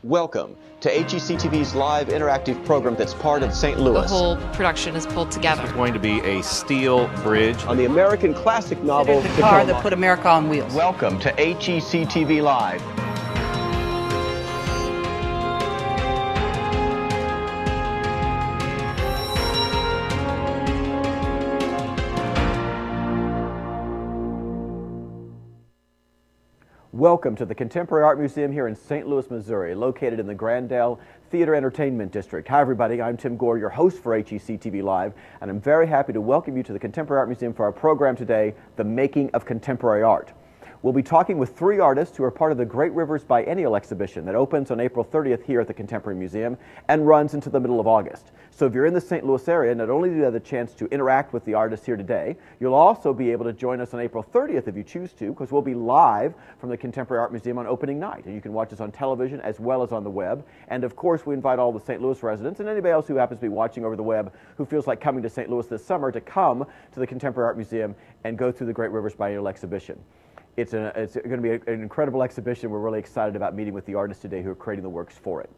Welcome to HEC TV's live interactive program that's part of St. Louis. The whole production is pulled together. It's going to be a steel bridge. On the American classic novel, The car that put America on wheels. Welcome to HEC TV Live. Welcome to the Contemporary Art Museum here in St. Louis, Missouri, located in the Grandel Theater Entertainment District. Hi everybody, I'm Tim Gore, your host for HEC TV Live, and I'm very happy to welcome you to the Contemporary Art Museum for our program today, The Making of Contemporary Art. We'll be talking with three artists who are part of the Great Rivers Biennial exhibition that opens on April 30th here at the Contemporary Museum and runs into the middle of August. So if you're in the St. Louis area, not only do you have the chance to interact with the artists here today, you'll also be able to join us on April 30th if you choose to, because we'll be live from the Contemporary Art Museum on opening night. And you can watch us on television as well as on the web. And of course, we invite all the St. Louis residents and anybody else who happens to be watching over the web who feels like coming to St. Louis this summer to come to the Contemporary Art Museum and go through the Great Rivers Biennial exhibition. It's going to be an incredible exhibition. We're really excited about meeting with the artists today who are creating the works for it.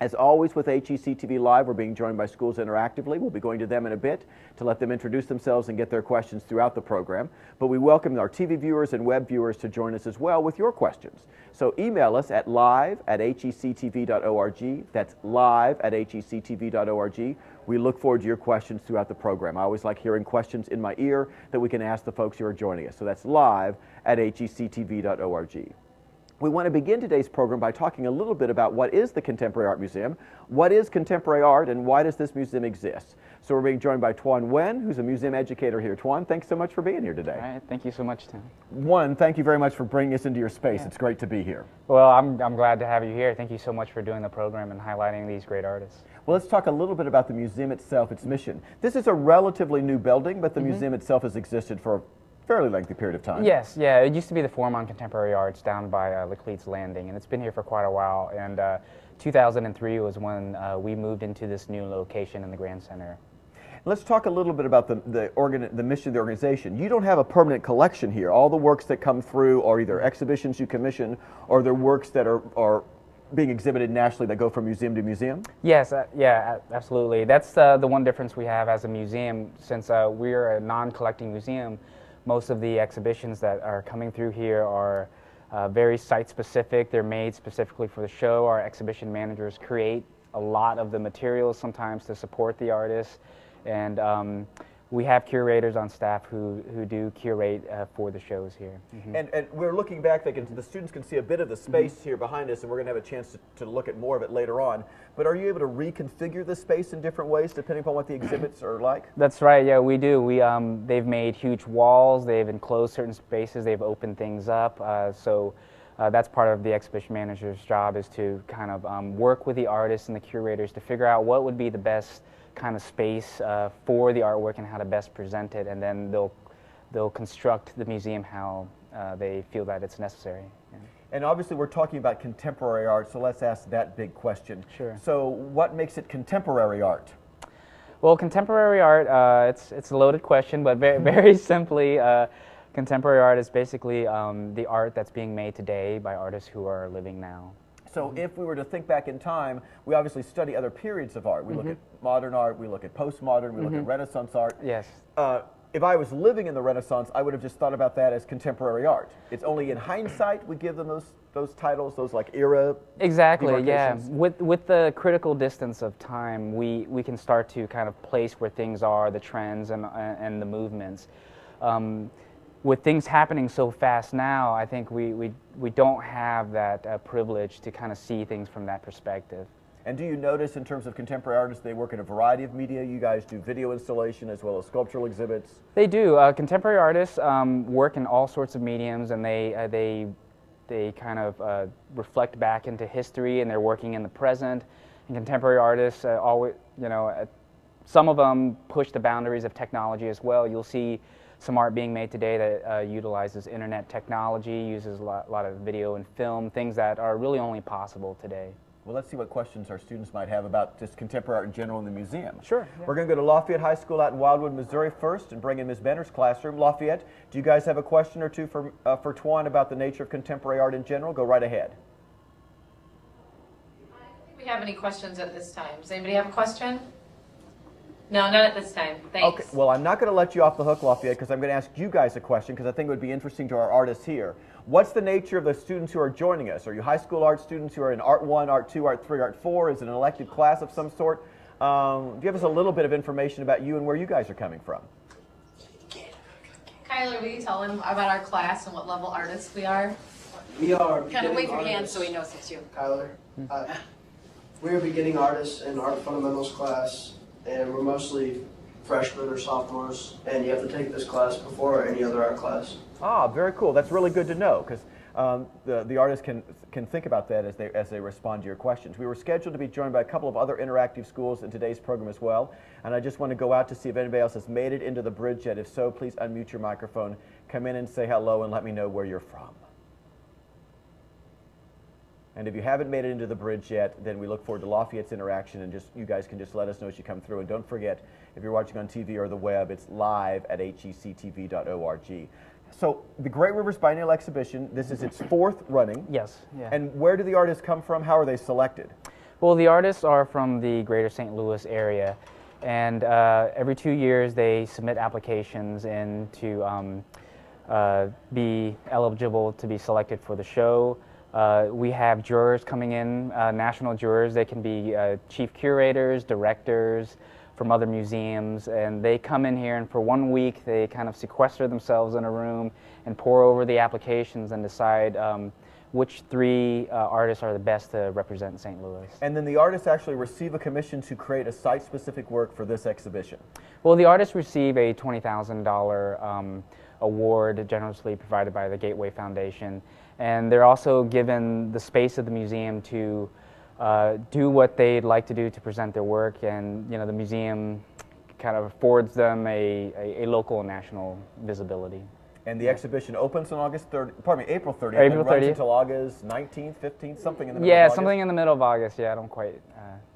As always with HEC TV Live, we're being joined by schools interactively. We'll be going to them in a bit to let them introduce themselves and get their questions throughout the program. But we welcome our TV viewers and web viewers to join us as well with your questions. So email us at live@hectv.org. That's live@hectv.org. We look forward to your questions throughout the program. I always like hearing questions in my ear that we can ask the folks who are joining us. So that's live@hectv.org. We want to begin today's program by talking a little bit about what is the Contemporary Art Museum, what is contemporary art, and why does this museum exist. So we're being joined by Tuan Nguyen, who's a museum educator here. Tuan, thanks so much for being here today. All right, thank you so much, Tim. One, thank you very much for bringing us into your space. Yeah. It's great to be here. Well, I'm glad to have you here. Thank you so much for doing the program and highlighting these great artists. Well, let's talk a little bit about the museum itself, its mission. This is a relatively new building, but the museum itself has existed for a fairly lengthy period of time. Yes, yeah, it used to be the Forum on Contemporary Arts down by Laclede's Landing, and it's been here for quite a while. And 2003 was when we moved into this new location in the Grand Center. Let's talk a little bit about the mission of the organization. You don't have a permanent collection here. All the works that come through are either exhibitions you commission or they're works that are being exhibited nationally that go from museum to museum? Yes, yeah, absolutely. That's the one difference we have as a museum. Since we're a non-collecting museum, most of the exhibitions that are coming through here are very site-specific. They're made specifically for the show. Our exhibition managers create a lot of the materials sometimes to support the artists. And we have curators on staff who do curate for the shows here. And we're looking back, the students can see a bit of the space here behind us, and we're going to have a chance to look at more of it later on. But are you able to reconfigure the space in different ways depending upon what the exhibits are like? That's right, yeah, we do. They've made huge walls, they've enclosed certain spaces, they've opened things up. So that's part of the exhibition manager's job, is to kind of work with the artists and the curators to figure out what would be the best kind of space for the artwork and how to best present it, and then they'll construct the museum how they feel that it's necessary. Yeah. And obviously we're talking about contemporary art, so let's ask that big question. Sure. So what makes it contemporary art? Well, contemporary art, it's a loaded question, but very simply, contemporary art is basically the art that's being made today by artists who are living now. So if we were to think back in time, we obviously study other periods of art. We look at modern art, we look at postmodern, we look at Renaissance art. Yes. If I was living in the Renaissance, I would have just thought about that as contemporary art. It's only in hindsight we give them those titles, those like era. Exactly, yeah. With the critical distance of time, we can start to kind of place where things are, the trends and the movements. With things happening so fast now, I think we don't have that privilege to kind of see things from that perspective. And do you notice in terms of contemporary artists, they work in a variety of media? You guys do video installation as well as sculptural exhibits? They do. Contemporary artists work in all sorts of mediums, and they kind of reflect back into history, and they're working in the present. And contemporary artists always, some of them push the boundaries of technology as well. You'll see some art being made today that utilizes internet technology, uses a lot of video and film, things that are really only possible today. Well, let's see what questions our students might have about just contemporary art in general in the museum. Sure. Yeah. We're going to go to Lafayette High School out in Wildwood, Missouri first and bring in Ms. Benner's classroom. Lafayette, do you guys have a question or two for Tuan about the nature of contemporary art in general? Go right ahead. have any questions at this time. Does anybody have a question? No, not at this time. Thanks. Okay, well, I'm not going to let you off the hook, Lafayette, because I'm going to ask you guys a question because I think it would be interesting to our artists here. What's the nature of the students who are joining us? Are you high school art students who are in Art 1, Art 2, Art 3, Art 4? Is it an elective class of some sort? Give us a little bit of information about you and where you guys are coming from. Kyler, will you tell him about our class and what level artists we are? We are Kind of wave your hand artists. so he knows it's you. Kyler, we're beginning artists in Art Fundamentals class, and we're mostly freshmen or sophomores, and you have to take this class before any other art class. Ah, very cool. That's really good to know because the artists can think about that as they respond to your questions. We were scheduled to be joined by a couple of other interactive schools in today's program as well, and I just want to go out to see if anybody else has made it into the bridge yet. If so, please unmute your microphone, come in and say hello, and let me know where you're from. And if you haven't made it into the bridge yet, then we look forward to Lafayette's interaction, and you guys can just let us know as you come through. And don't forget, if you're watching on TV or the web, it's live at hectv.org. So the Great Rivers Biennial Exhibition, this is its 4th running. Yes. Yeah. And where do the artists come from? How are they selected? Well, the artists are from the greater St. Louis area, and every 2 years they submit applications in to be eligible to be selected for the show. We have jurors coming in, national jurors. They can be chief curators, directors from other museums, and they come in here, and for 1 week they kind of sequester themselves in a room and pore over the applications and decide which 3 artists are the best to represent St. Louis. And then the artists actually receive a commission to create a site-specific work for this exhibition. Well, the artists receive a $20,000 award generously provided by the Gateway Foundation, and they're also given the space of the museum to do what they'd like to do to present their work, and the museum kind of affords them a local and national visibility. And the exhibition opens on April 30th. April and runs 30th. until August 19th, 15th, something in the middle of Yeah, August. something in the middle of August. Yeah, I don't quite.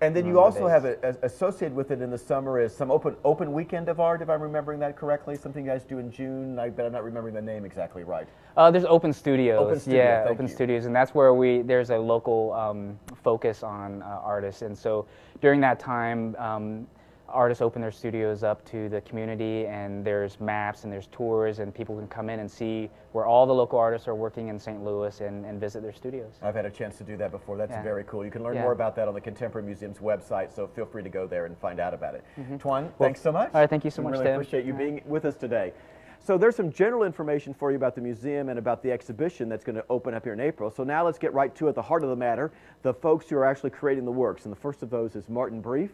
And then you remember the also have dates. associated with it in the summer is some open weekend of art, if I'm remembering that correctly. Something you guys do in June. I bet I'm not remembering the name exactly right. There's Open Studios. Open Studio, yeah, thank Open you. Studios, and that's where there's a local focus on artists, and so during that time, artists open their studios up to the community, and there's maps and there's tours, and people can come in and see where all the local artists are working in St. Louis and visit their studios. I've had a chance to do that before. That's Yeah. very cool. You can learn Yeah. more about that on the Contemporary Museum's website, so feel free to go there and find out about it. Tuan, thanks so much. All right, thank you so We much, really Tim. appreciate you being with us today. So there's some general information for you about the museum and about the exhibition that's going to open up here in April. So now let's get right to it, the heart of the matter, the folks who are actually creating the works. And the first of those is Martin Brief.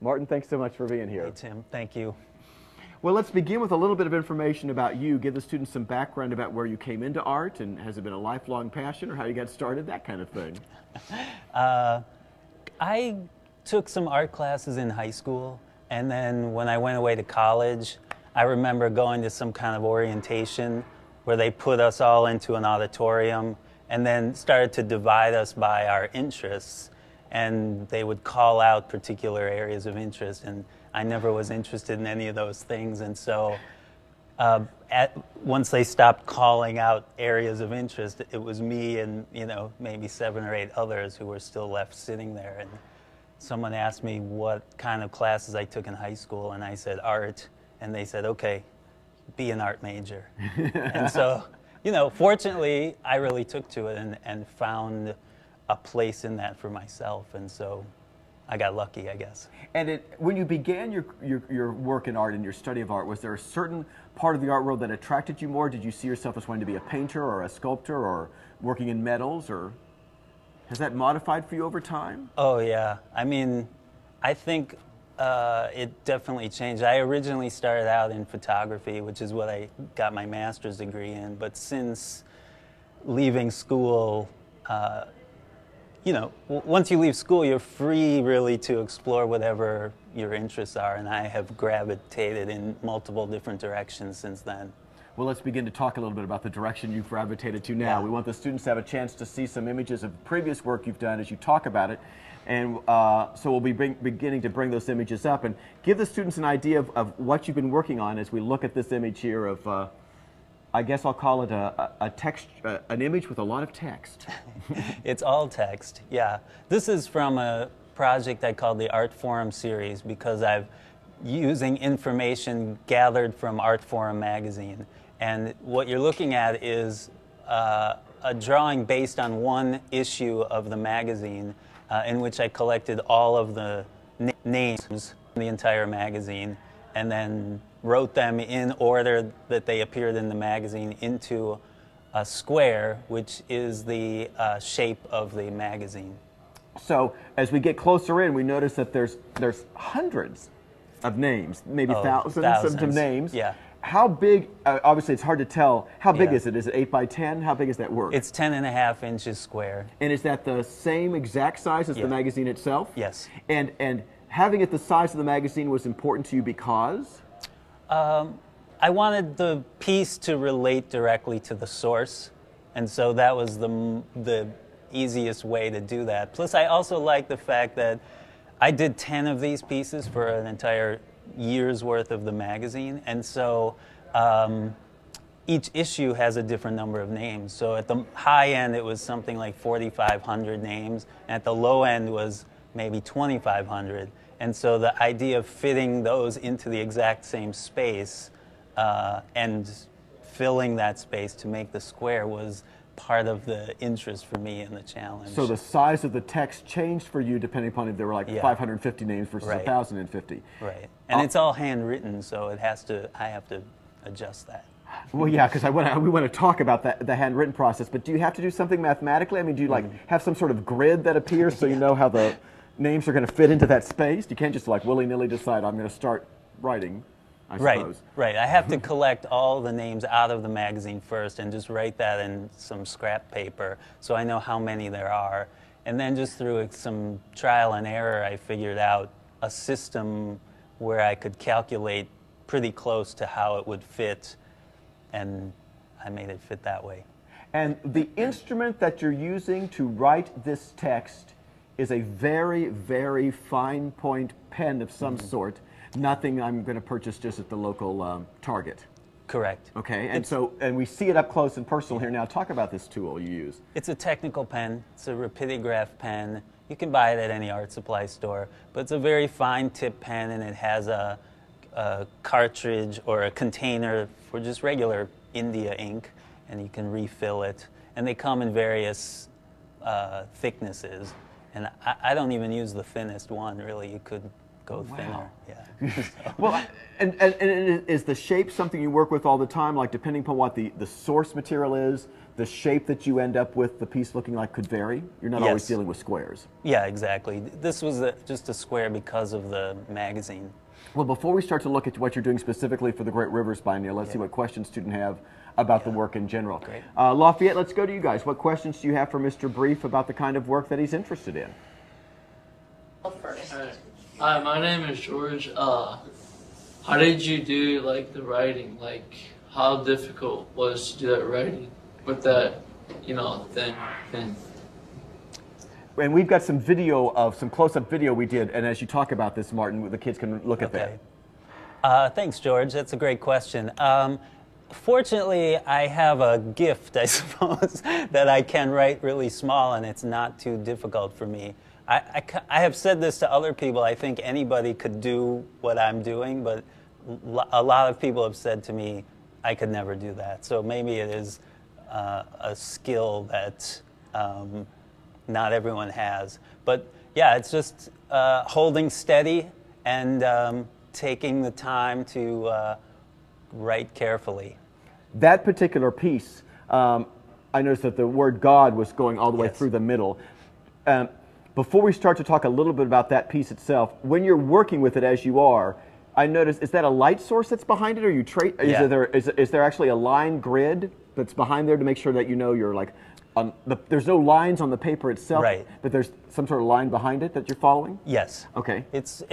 Martin, thanks so much for being here. Hey, Tim. Thank you. Well, let's begin with a little bit of information about you. Give the students some background about where you came into art, and has it been a lifelong passion, or how you got started, that kind of thing. I took some art classes in high school, and then when I went away to college, I remember going to some kind of orientation where they put us all into an auditorium and then started to divide us by our interests. And they would call out particular areas of interest, and I never was interested in any of those things. And so once they stopped calling out areas of interest, it was me and maybe 7 or 8 others who were still left sitting there. And someone asked me what kind of classes I took in high school, and I said art. And they said, okay, be an art major. And so, fortunately, I really took to it and found a place in that for myself. And so I got lucky, I guess. And when you began your work in art and your study of art, was there a certain part of the art world that attracted you more? Did you see yourself as wanting to be a painter or a sculptor or working in metals, or has that modified for you over time? Oh, yeah. I mean, I think it definitely changed. I originally started out in photography, which is what I got my master's degree in. But since leaving school, once you leave school, you're free really to explore whatever your interests are. And I have gravitated in multiple different directions since then. Well, let's begin to talk a little bit about the direction you've gravitated to now. Yeah. We want the students to have a chance to see some images of previous work you've done as you talk about it. And so we'll be beginning to bring those images up and give the students an idea of what you've been working on as we look at this image here of I guess I'll call it a text, an image with a lot of text. It's all text, yeah. This is from a project I called the Art Forum series because I'm using information gathered from Art Forum magazine. And what you're looking at is a drawing based on one issue of the magazine in which I collected all of the names from the entire magazine and then wrote them in order that they appeared in the magazine into a square, which is the shape of the magazine. So as we get closer in, we notice that there's hundreds of names, maybe thousands of names. Yeah. How big, obviously it's hard to tell, how big Yeah. is it? Is it 8 by 10? How big is that work? It's 10.5 inches square. And is that the same exact size as Yeah. the magazine itself? Yes. And having it the size of the magazine was important to you because? I wanted the piece to relate directly to the source, and so that was the easiest way to do that. Plus, I also like the fact that I did 10 of these pieces for an entire year's worth of the magazine, and so each issue has a different number of names. So at the high end, it was something like 4,500 names, and at the low end was maybe 2,500. And so the idea of fitting those into the exact same space and filling that space to make the square was part of the interest for me in the challenge. So the size of the text changed for you depending upon if there were like 550 names versus Right. 1,050. Right. And it's all handwritten, so I have to adjust that. Well, yeah, because we want to talk about the handwritten process, but do you have to do something mathematically? I mean, do you like have some sort of grid that appears so you know how the names are going to fit into that space? You can't just like willy-nilly decide I'm going to start writing, I suppose. Right. I have to collect all the names out of the magazine first and just write that in some scrap paper so I know how many there are. And then just through some trial and error, I figured out a system where I could calculate pretty close to how it would fit, and I made it fit that way. And the instrument that you're using to write this text is a very, very fine point pen of some sort. Nothing I'm going to purchase just at the local Target. Correct. Okay, and we see it up close and personal here. Now talk about this tool you use. It's a technical pen. It's a rapidograph pen. You can buy it at any art supply store, but it's a very fine tip pen, and it has a cartridge or a container for just regular India ink, and you can refill it. And they come in various thicknesses. And I don't even use the thinnest one, really. You could go thinner. Yeah. Well, and is the shape something you work with all the time? Like depending upon what the source material is, the shape that you end up with the piece looking like could vary? You're not always dealing with squares. Yeah, exactly. This was just a square because of the magazine. Well, before we start to look at what you're doing specifically for the Great Rivers Biennial, let's see what questions students have about the work in general. Great. Lafayette, let's go to you guys. What questions do you have for Mr. Brief about the kind of work that he's interested in? First. Hi, my name is George. How did you do like the writing? Like, how difficult was to do that writing with that, thing? And we've got some video of some close-up video we did, and as you talk about this, Martin, the kids can look at that. Thanks, George. That's a great question. Fortunately, I have a gift, I suppose, that I can write really small, and it's not too difficult for me. I have said this to other people. I think anybody could do what I'm doing, but a lot of people have said to me, I could never do that. So maybe it is a skill that not everyone has. But yeah, it's just holding steady and taking the time to write carefully. That particular piece, I noticed that the word God was going all the way through the middle. Before we start to talk a little bit about that piece itself, when you're working with it as you are, I noticed, is that a light source that's behind it, or is there actually a line grid that's behind there to make sure that you know you're like, there's no lines on the paper itself, right, but there's some sort of line behind it that you're following? Yes. Okay. It's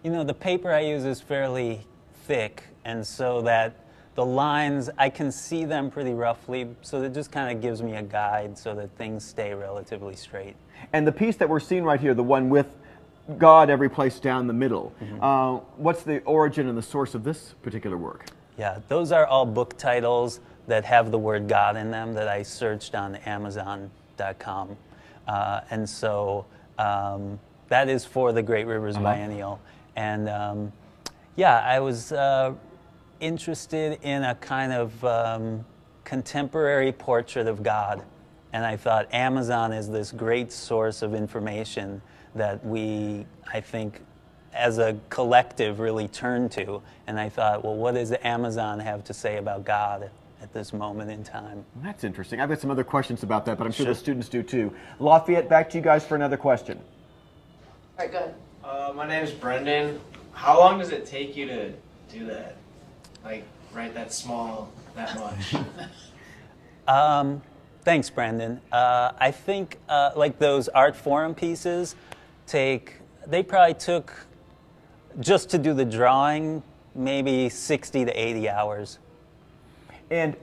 the paper I use is fairly thick, and so that the lines, I can see them pretty roughly, so that just kind of gives me a guide so that things stay relatively straight. And the piece that we're seeing right here, the one with God every place down the middle, what's the origin and the source of this particular work? Yeah, those are all book titles. that have the word God in them that I searched on Amazon.com. And so that is for the Great Rivers Biennial. And yeah, I was interested in a kind of contemporary portrait of God. And I thought Amazon is this great source of information that we, I think, as a collective really turn to. And I thought, well, what does Amazon have to say about God at this moment in time? That's interesting. I've got some other questions about that, but I'm sure the students do too. Lafayette, back to you guys for another question. All right, good. My name is Brendan. How long does it take you to do that? Like, write that small, that much? Thanks, Brendan. I think like those art forum pieces they probably took, just to do the drawing, maybe 60 to 80 hours. And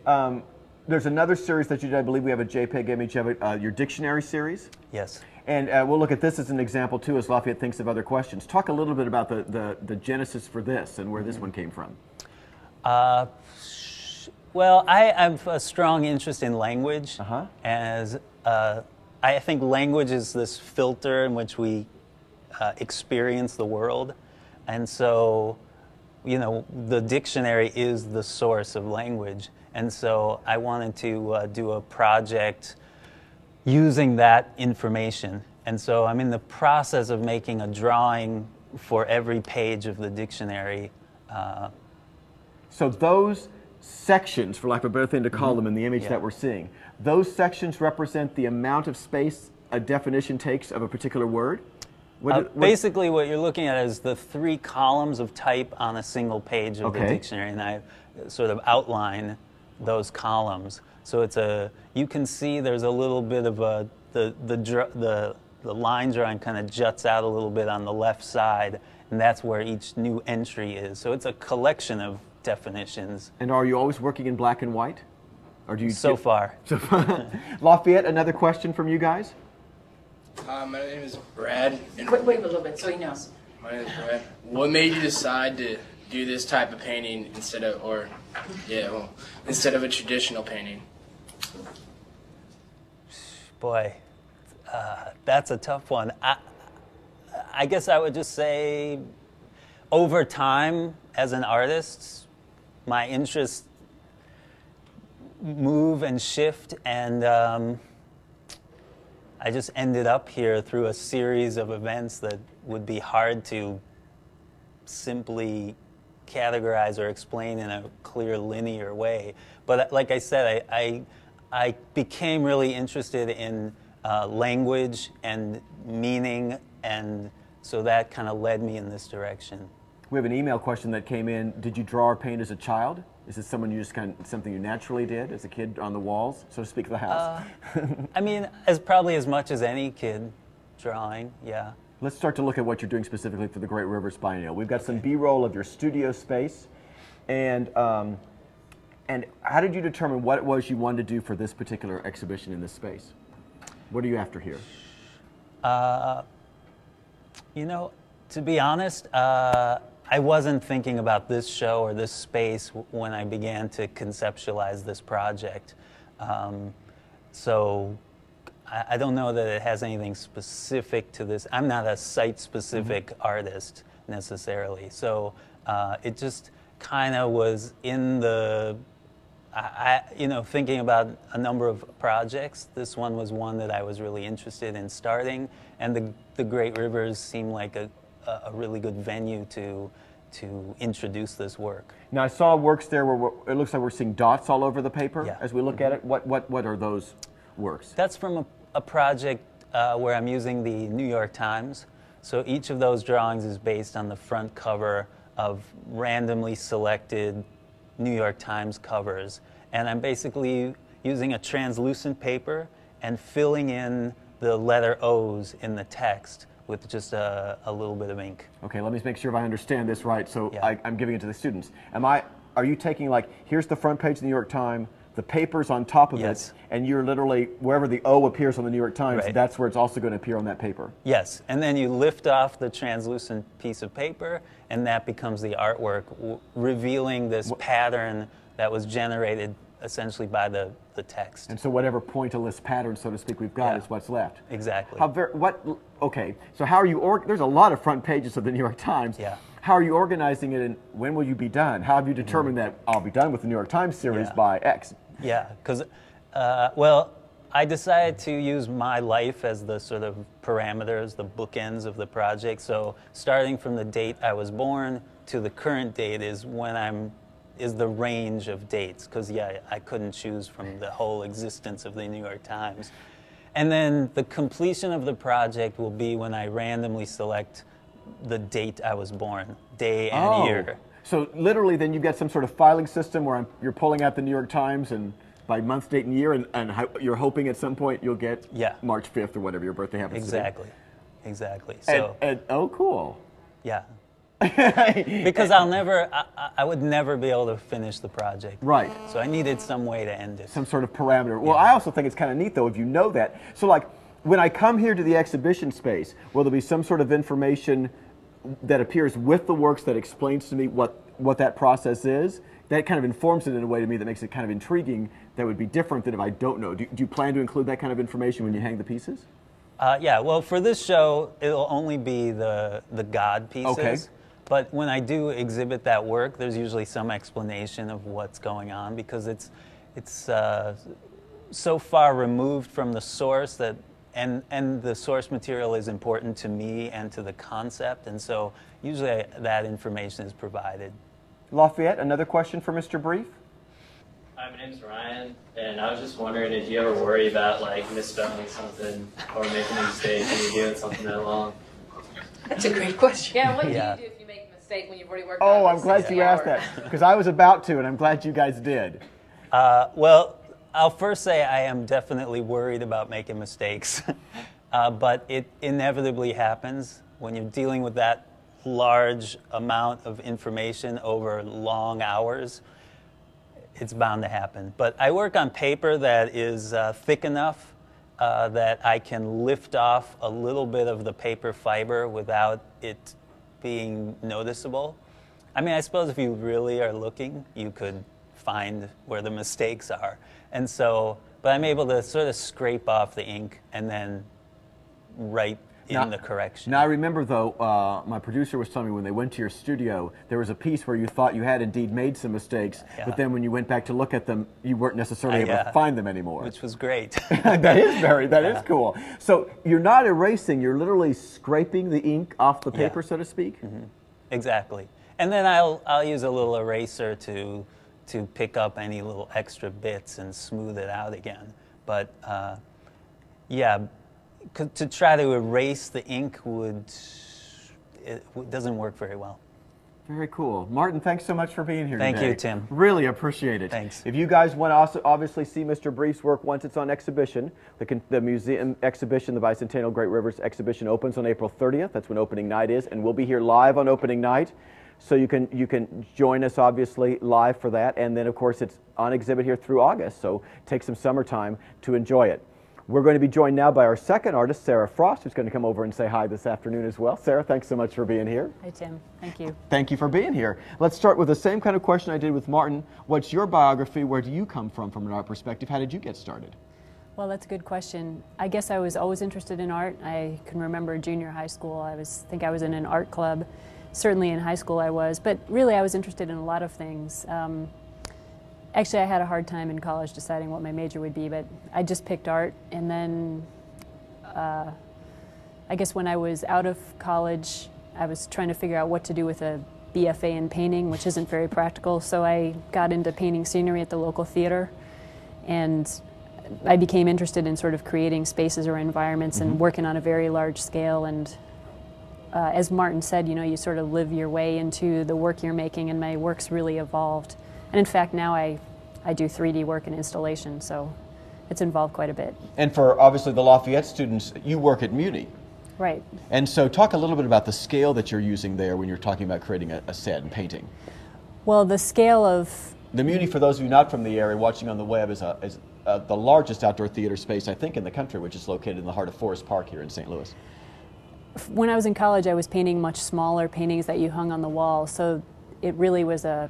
there's another series that you did. I believe we have a JPEG image of it, your dictionary series. Yes. And we'll look at this as an example, too, as Lafayette thinks of other questions. Talk a little bit about the genesis for this and where this one came from. Well, I have a strong interest in language, as I think language is this filter in which we experience the world. And so, you know, the dictionary is the source of language. And so I wanted to do a project using that information. And so I'm in the process of making a drawing for every page of the dictionary. So those sections, for lack of a better thing to call them in the image that we're seeing, those sections represent the amount of space a definition takes of a particular word? Basically, what you're looking at is the 3 columns of type on a single page of the dictionary, and I sort of outline those columns. So it's you can see there's a little bit of the line drawing kind of juts out a little bit on the left side, and that's where each new entry is. So it's a collection of definitions. And are you always working in black and white? Or do you so far. Lafayette, another question from you guys? My name is Brad. And wait a little bit so he knows. My name is Brad. What made you decide to do this type of painting instead of a traditional painting? Boy, that's a tough one. I guess I would just say, over time, as an artist, my interests move and shift, and I just ended up here through a series of events that would be hard to simply categorize or explain in a clear, linear way. But like I said, I became really interested in language and meaning, and so that kind of led me in this direction. We have an email question that came in. Did you draw or paint as a child? Is this something you naturally did as a kid on the walls, so to speak, of the house? I mean, probably as much as any kid drawing, yeah. Let's start to look at what you're doing specifically for the Great Rivers Biennial. We've got some B-roll of your studio space, and how did you determine what it was you wanted to do for this particular exhibition in this space? What are you after here? You know, to be honest, I wasn't thinking about this show or this space when I began to conceptualize this project. So I don't know that it has anything specific to this. I'm not a site-specific artist necessarily. So it just kind of was in the, you know, thinking about a number of projects. This one was one that I was really interested in starting, and the Great Rivers seemed like a really good venue to introduce this work. Now I saw works there where it looks like we're seeing dots all over the paper as we look at it. What are those works? That's from a project where I'm using the New York Times. So each of those drawings is based on the front cover of randomly selected New York Times covers. And I'm basically using a translucent paper and filling in the letter O's in the text with just a little bit of ink. Okay, let me make sure if I understand this right. So I'm giving it to the students. Are you taking, like, here's the front page of the New York Times, the paper's on top of it, and you're literally, wherever the O appears on the New York Times, that's where it's also going to appear on that paper? Yes, and then you lift off the translucent piece of paper, and that becomes the artwork, revealing this pattern that was generated essentially by the text. And so whatever pointillist pattern, so to speak, we've got is what's left. Exactly. Okay, so how are you, there's a lot of front pages of the New York Times. Yeah. How are you organizing it, and when will you be done? How have you determined that I'll be done with the New York Times series by X? Yeah, because, well, I decided to use my life as the sort of parameters, the bookends of the project. So starting from the date I was born to the current date is the range of dates, because I couldn't choose from the whole existence of the New York Times. And then the completion of the project will be when I randomly select the date I was born, day and year. So literally then you've got some sort of filing system where you're pulling out the New York Times and by month, date, and year, and you're hoping at some point you'll get March 5th or whatever your birthday happens to be. Exactly. So, oh, cool. Yeah. Because I would never be able to finish the project. Right. So I needed some way to end it. Some sort of parameter. Well, I also think it's kind of neat, though, if you know that. So, like, when I come here to the exhibition space, will there be some sort of information that appears with the works that explains to me what that process is? That kind of informs it in a way to me that makes it kind of intriguing, that would be different than if I don't know. Do you plan to include that kind of information when you hang the pieces? Yeah, well, for this show, it'll only be the God pieces. Okay. But when I do exhibit that work, there's usually some explanation of what's going on, because it's so far removed from the source that, and the source material is important to me and to the concept, and so usually that information is provided. Lafayette, another question for Mr. Brief? Hi, my name's Ryan, and I was just wondering if you ever worry about like misspelling something or making a mistake when you're doing something that long. That's a great question. Yeah, what do you do if you make a mistake when you've already worked on it? Oh, I'm glad you asked that, because I was about to, and I'm glad you guys did. Well, I'll first say I am definitely worried about making mistakes, but it inevitably happens when you're dealing with that large amount of information over long hours. It's bound to happen. But I work on paper that is thick enough that I can lift off a little bit of the paper fiber without it being noticeable. I mean, I suppose if you really are looking, you could find where the mistakes are. And so, but I'm able to sort of scrape off the ink and then write in the correction. Now I remember, though, my producer was telling me when they went to your studio, there was a piece where you thought you had indeed made some mistakes, but then when you went back to look at them, you weren't necessarily able to find them anymore. Which was great. That is cool. So you're not erasing, you're literally scraping the ink off the paper, so to speak? Mm-hmm. Exactly. And then I'll use a little eraser to pick up any little extra bits and smooth it out again. But yeah, to try to erase the ink doesn't work very well. Very cool. Martin, thanks so much for being here today. Thank you, Tim. Really appreciate it. Thanks. If you guys want to also obviously see Mr. Brief's work once it's on exhibition, the museum exhibition, the Bicentennial Great Rivers exhibition, opens on April 30th. That's when opening night is, and we'll be here live on opening night. So you can join us obviously live for that, and then of course it's on exhibit here through August, so take some summertime to enjoy it. We're going to be joined now by our second artist, Sarah Frost, who's going to come over and say hi this afternoon as well. Sarah, thanks so much for being here. Hi, Tim. Thank you. Thank you for being here. Let's start with the same kind of question I did with Martin. What's your biography? Where do you come from an art perspective? How did you get started? Well, that's a good question. I guess I was always interested in art. I can remember junior high school. I think I was in an art club. Certainly in high school I was, but really I was interested in a lot of things. Actually, I had a hard time in college deciding what my major would be, but I just picked art. And then I guess when I was out of college, I was trying to figure out what to do with a BFA in painting, which isn't very practical. So I got into painting scenery at the local theater, and I became interested in sort of creating spaces or environments and working on a very large scale. And as Martin said, you sort of live your way into the work you're making, and my work's really evolved. And in fact, now I do 3D work and installation, so it's involved quite a bit. And for obviously the Lafayette students, you work at Muni. Right. And so talk a little bit about the scale that you're using there when you're talking about creating a set and painting. Well, the scale of... The Muni, for those of you not from the area watching on the web, is the largest outdoor theater space, I think, in the country, which is located in the heart of Forest Park here in St. Louis. When I was in college, I was painting much smaller paintings that you hung on the wall, so it really was a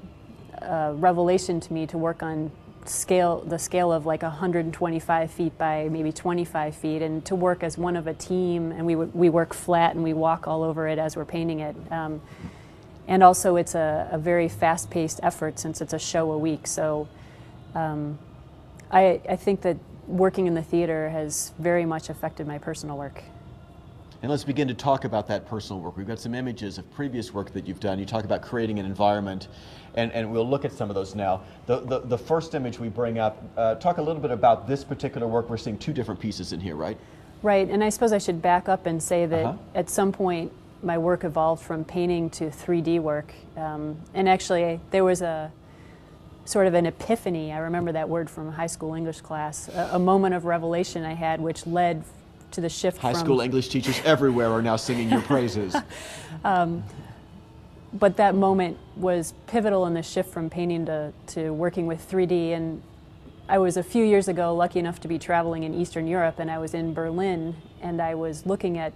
revelation to me to work on the scale of like 125 feet by maybe 25 feet, and to work as one of a team, and we work flat and we walk all over it as we're painting it. And also it's a very fast-paced effort since it's a show a week. So I think that working in the theater has very much affected my personal work. And let's begin to talk about that personal work. We've got some images of previous work that you've done. You talk about creating an environment, and we'll look at some of those now. The first image we bring up, talk a little bit about this particular work. We're seeing two different pieces in here, right? Right, and I suppose I should back up and say that at some point my work evolved from painting to 3D work. And actually there was a sort of an epiphany. I remember that word from high school English class, a moment of revelation I had which led to the shift High school English teachers everywhere are now singing your praises. But that moment was pivotal in the shift from painting to working with 3D. And I was a few years ago lucky enough to be traveling in Eastern Europe, and I was in Berlin, and I was looking at,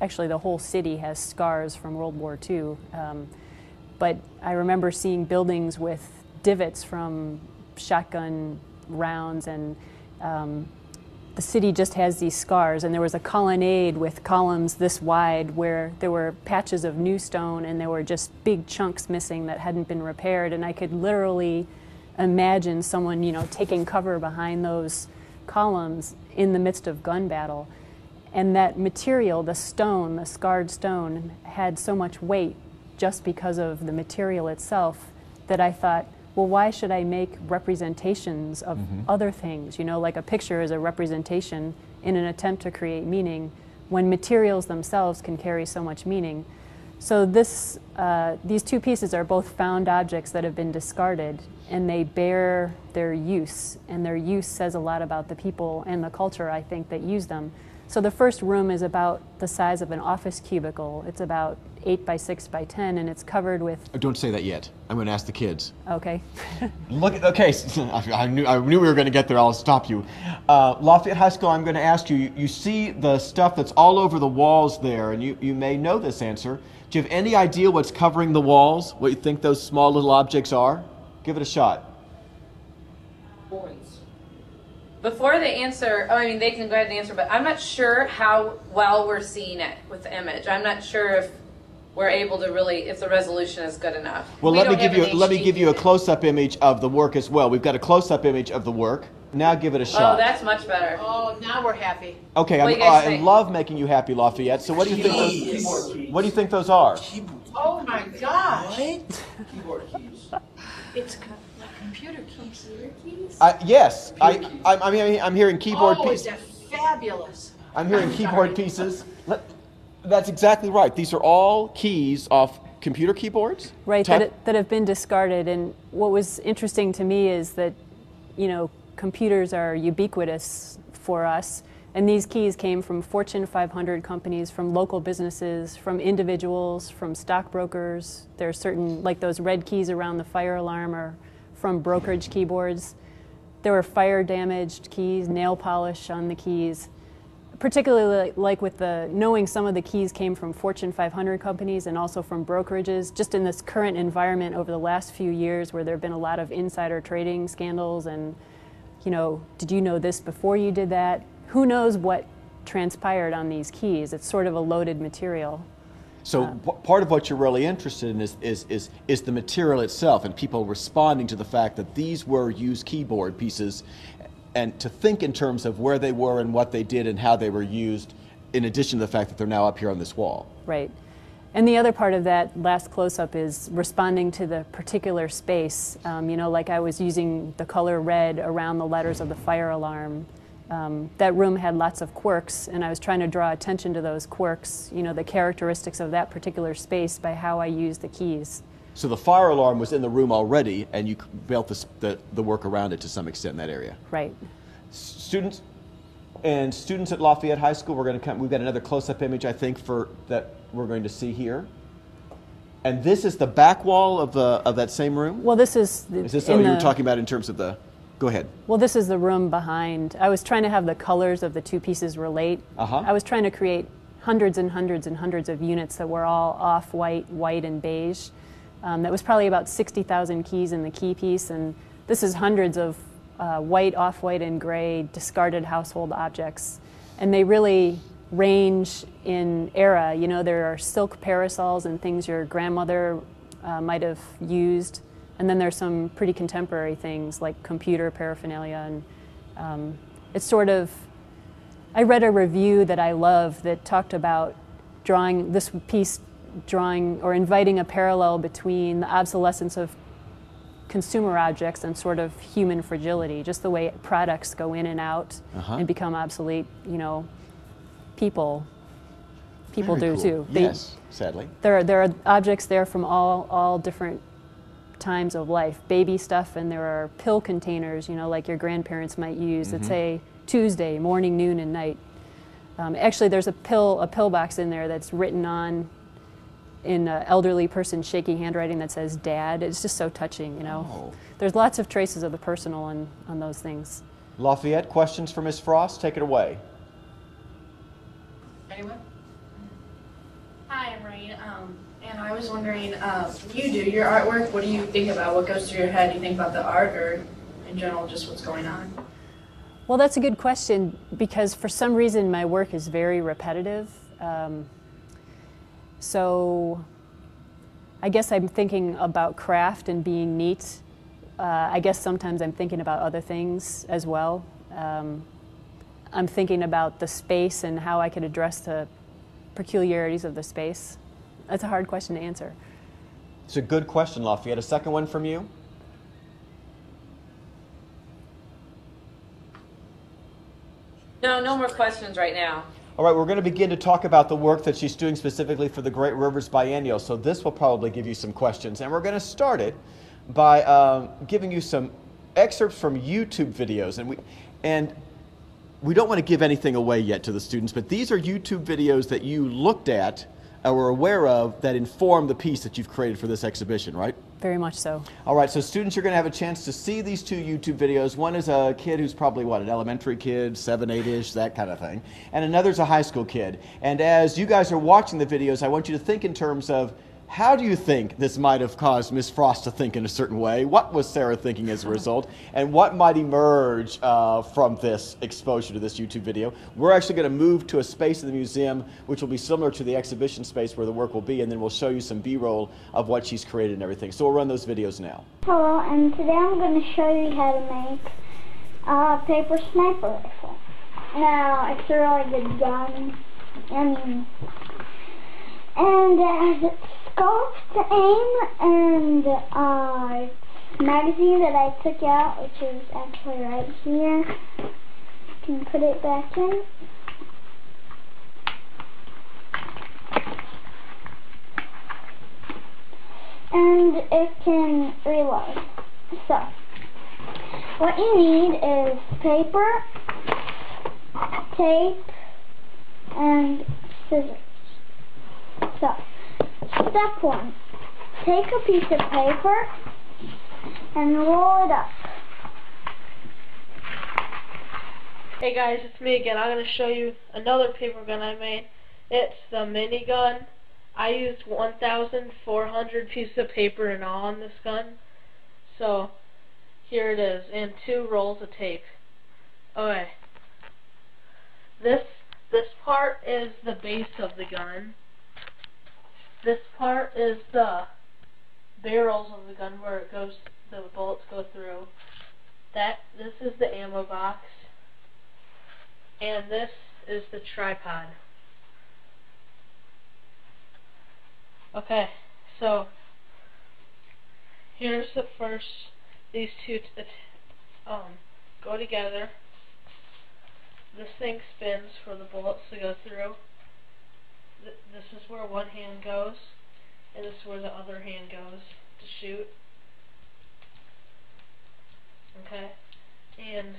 actually the whole city has scars from World War II. But I remember seeing buildings with divots from shotgun rounds, and the city just has these scars. And there was a colonnade with columns this wide where there were patches of new stone, and there were just big chunks missing that hadn't been repaired. And I could literally imagine someone, you know, taking cover behind those columns in the midst of gun battle. And that material, the stone, the scarred stone, had so much weight just because of the material itself that I thought, well, why should I make representations of other things? You know, like a picture is a representation in an attempt to create meaning when materials themselves can carry so much meaning. So these two pieces are both found objects that have been discarded, and they bear their use, and their use says a lot about the people and the culture, I think, that use them. So the first room is about the size of an office cubicle. It's about 8 by 6 by 10, and it's covered with... Don't say that yet. I'm going to ask the kids. Okay. Look at, okay, I knew we were going to get there. I'll stop you. Lafayette High School, I'm going to ask you, you see the stuff that's all over the walls there, and you may know this answer. Do you have any idea what's covering the walls? What you think those small little objects are? Give it a shot. Before they answer, oh, I mean, they can go ahead and answer, but I'm not sure how well we're seeing it with the image. I'm not sure if we're able to really, if the resolution is good enough. Well, let me give you a close-up image of the work as well. We've got a close-up image of the work. Now give it a shot. Oh, that's much better. Oh, now we're happy. Okay, I love making you happy, Lafayette. So what do you think? What do you think those are? Oh my gosh! What? Keyboard keys. It's like computer keys. Yes, I'm hearing keyboard pieces. Oh, it's fabulous. I'm hearing keyboard pieces. That's exactly right. These are all keys off computer keyboards? Right, that have been discarded. And what was interesting to me is that, you know, computers are ubiquitous for us. And these keys came from Fortune 500 companies, from local businesses, from individuals, from stockbrokers. There are certain, like those red keys around the fire alarm, are from brokerage keyboards. There were fire-damaged keys, nail polish on the keys. Particularly like with knowing some of the keys came from Fortune 500 companies and also from brokerages, just in this current environment over the last few years where there have been a lot of insider trading scandals and, you know, did you know this before you did that? Who knows what transpired on these keys? It's sort of a loaded material. So part of what you're really interested in is the material itself and people responding to the fact that these were used keyboard pieces, and to think in terms of where they were and what they did and how they were used, in addition to the fact that they're now up here on this wall. Right. And the other part of that last close-up is responding to the particular space. You know, like I was using the color red around the letters of the fire alarm. That room had lots of quirks, and I was trying to draw attention to those quirks, you know, the characteristics of that particular space by how I used the keys. So the fire alarm was in the room already, and you built the work around it to some extent in that area. Right. Students at Lafayette High School, we've got another close-up image, I think, that we're going to see here. And this is the back wall of that same room? Well, this is... Is this what you were talking about in terms of the... Go ahead. Well, this is the room behind. I was trying to have the colors of the two pieces relate. I was trying to create hundreds and hundreds and hundreds of units that were all off-white, white, and beige. That was probably about 60,000 keys in the key piece, and this is hundreds of white, off-white, and gray discarded household objects. And they really range in era. You know, there are silk parasols and things your grandmother might have used. And then there's some pretty contemporary things like computer paraphernalia. And it's sort of, I read a review that I love that talked about drawing this piece, drawing or inviting a parallel between the obsolescence of consumer objects and sort of human fragility, just the way products go in and out and become obsolete. You know, people Very do cool. too. Yes, sadly. There are objects there from all different times of life. Baby stuff, and there are pill containers, you know, like your grandparents might use that say Tuesday, morning, noon, and night. Actually, there's a pill box in there that's written on in an elderly person shaking handwriting that says Dad. It's just so touching, you know. Oh. There's lots of traces of the personal on those things. Lafayette, questions for Ms. Frost? Take it away. Anyone? Hi, I'm Rain, and I was wondering, when you do your artwork, what do you think about? What goes through your head? Do you think about the art, or in general, just what's going on? Well, that's a good question, because for some reason my work is very repetitive. So I guess I'm thinking about craft and being neat. I guess sometimes I'm thinking about other things as well. I'm thinking about the space and how I could address the peculiarities of the space. That's a hard question to answer. It's a good question, Lafayette. A second one from you? No more questions right now. All right, we're going to begin to talk about the work that she's doing specifically for the Great Rivers Biennial, so this will probably give you some questions. And we're going to start it by giving you some excerpts from YouTube videos. And we don't want to give anything away yet to the students, but these are YouTube videos that you looked at or were aware of that inform the piece that you've created for this exhibition, right? Very much so. All right, so students, you're going to have a chance to see these two YouTube videos. One is a kid who's probably, what, an elementary kid, 7, 8-ish, that kind of thing. And another's a high school kid. And as you guys are watching the videos, I want you to think in terms of, how do you think this might have caused Ms. Frost to think in a certain way? What was Sarah thinking as a result? And what might emerge from this exposure to this YouTube video? We're actually going to move to a space in the museum which will be similar to the exhibition space where the work will be, and then we'll show you some B-roll of what she's created and everything. So we'll run those videos now. Hello, and today I'm going to show you how to make a paper sniper rifle. Now, it's a really good gun, and it has scopes to aim, and magazine that I took out, which is actually right here. You can put it back in. And it can reload. So, what you need is paper, tape, and scissors. So, step 1, take a piece of paper and roll it up. Hey guys, it's me again. I'm going to show you another paper gun I made. It's the minigun. I used 1,400 pieces of paper in all on this gun. So, here it is, and 2 rolls of tape. Okay. This part is the base of the gun. This part is the barrels of the gun where it goes, the bullets go through. This is the ammo box, and this is the tripod. Okay, so here's the first. These two go together. This thing spins for the bullets to go through. This is where one hand goes, and this is where the other hand goes to shoot. Okay, and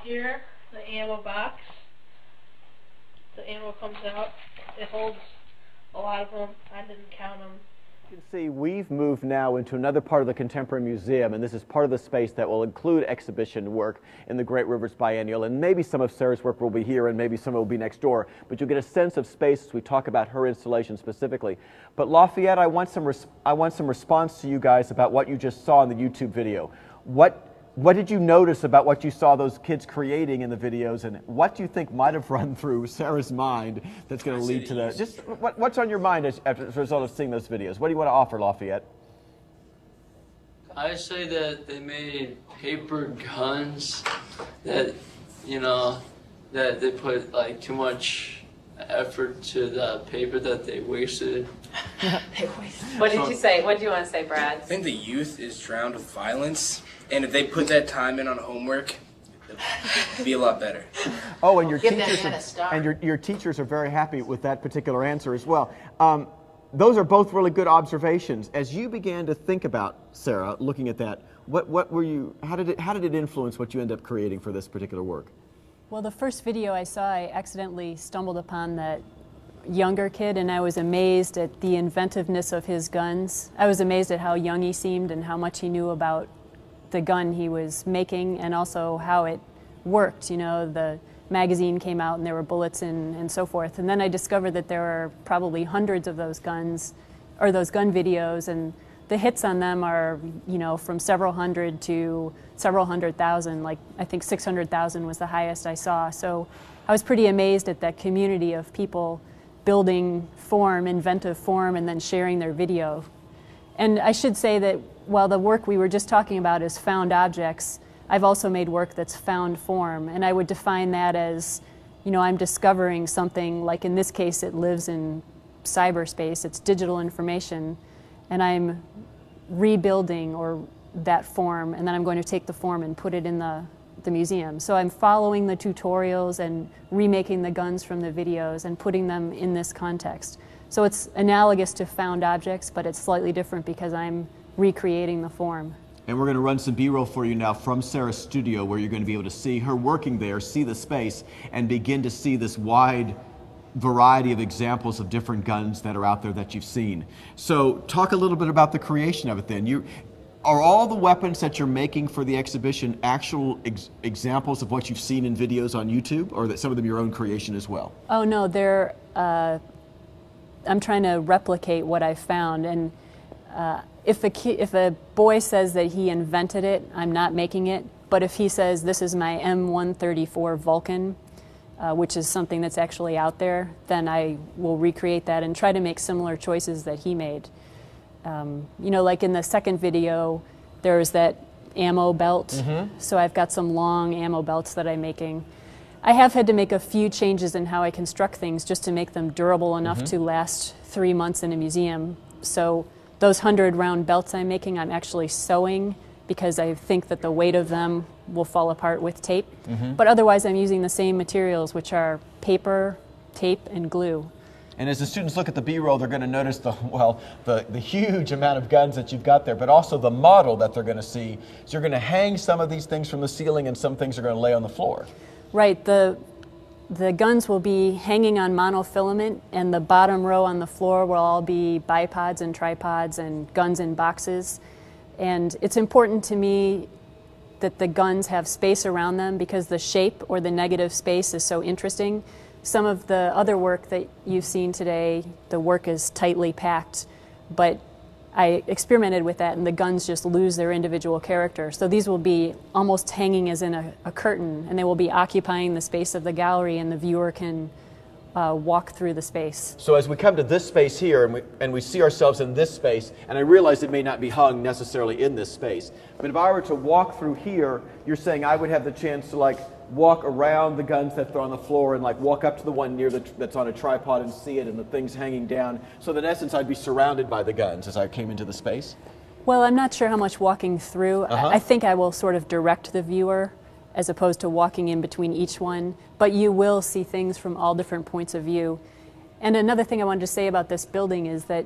here, the ammo box. The ammo comes out. It holds a lot of them. I didn't count them. You can see we've moved now into another part of the Contemporary Museum, and this is part of the space that will include exhibition work in the Great Rivers Biennial, and maybe some of Sarah's work will be here and maybe some will be next door, but you'll get a sense of space as we talk about her installation specifically. But Lafayette, I want some response to you guys about what you just saw in the YouTube video. What did you notice about what you saw those kids creating in the videos, and what do you think might have run through Sarah's mind that's going to lead to the, just what's on your mind as a result of seeing those videos? What do you want to offer, Lafayette? I say that they made paper guns that, you know, that they put like too much effort to the paper that they wasted. What did you say? What do you want to say, Brad? I think the youth is drowned with violence, and if they put that time in on homework, it'd be a lot better. Oh, and your Give that teachers man a star. and your teachers are very happy with that particular answer as well. Those are both really good observations. As you began to think about, Sarah, looking at that, what were you? How did it influence what you ended up creating for this particular work? Well, the first video I saw, I accidentally stumbled upon that younger kid, and I was amazed at the inventiveness of his guns. I was amazed at how young he seemed and how much he knew about the gun he was making, and also how it worked. You know, the magazine came out and there were bullets and so forth. And then I discovered that there are probably hundreds of those guns, or those gun videos, and the hits on them are, you know, from several hundred to several 100,000. Like, I think 600,000 was the highest I saw. So I was pretty amazed at that community of people building form, inventive form, and then sharing their video. And I should say that while the work we were just talking about is found objects, I've also made work that's found form, and I would define that as, you know, I'm discovering something, like in this case it lives in cyberspace, it's digital information, and I'm rebuilding or that form, and then I'm going to take the form and put it in the museum. So I'm following the tutorials and remaking the guns from the videos and putting them in this context. So it's analogous to found objects, but it's slightly different because I'm recreating the form. And we're going to run some B-roll for you now from Sarah's studio, where you're going to be able to see her working there, see the space, and begin to see this wide variety of examples of different guns that are out there that you've seen. So talk a little bit about the creation of it then. Are all the weapons that you're making for the exhibition actual examples of what you've seen in videos on YouTube, or that some of them your own creation as well? Oh no, they're, I'm trying to replicate what I found, and if a boy says that he invented it, I'm not making it. But if he says, this is my M134 Vulcan, which is something that's actually out there, then I will recreate that and try to make similar choices that he made. You know, like in the second video, there's that ammo belt. Mm-hmm. So I've got some long ammo belts that I'm making. I have had to make a few changes in how I construct things just to make them durable enough to last 3 months in a museum. So those 100-round belts I'm making, I'm actually sewing because I think that the weight of them will fall apart with tape. Mm-hmm. But otherwise, I'm using the same materials, which are paper, tape, and glue. And as the students look at the B-roll, they're going to notice the huge amount of guns that you've got there, but also the model that they're going to see. So you're going to hang some of these things from the ceiling, and some things are going to lay on the floor. Right. The guns will be hanging on monofilament, and the bottom row on the floor will all be bipods and tripods and guns in boxes. And it's important to me that the guns have space around them because the shape or the negative space is so interesting. Some of the other work that you've seen today, the work is tightly packed, but I experimented with that and the guns just lose their individual character. So these will be almost hanging as in a curtain, and they will be occupying the space of the gallery, and the viewer can walk through the space. So as we come to this space here and we see ourselves in this space, and I realize it may not be hung necessarily in this space, but if I were to walk through here, you're saying I would have the chance to like walk around the guns that are on the floor and like walk up to the one near that's on a tripod and see it and the things hanging down. So in essence, I'd be surrounded by the guns as I came into the space? Well, I'm not sure how much walking through. I think I will sort of direct the viewer as opposed to walking in between each one, but you will see things from all different points of view. And another thing I wanted to say about this building is that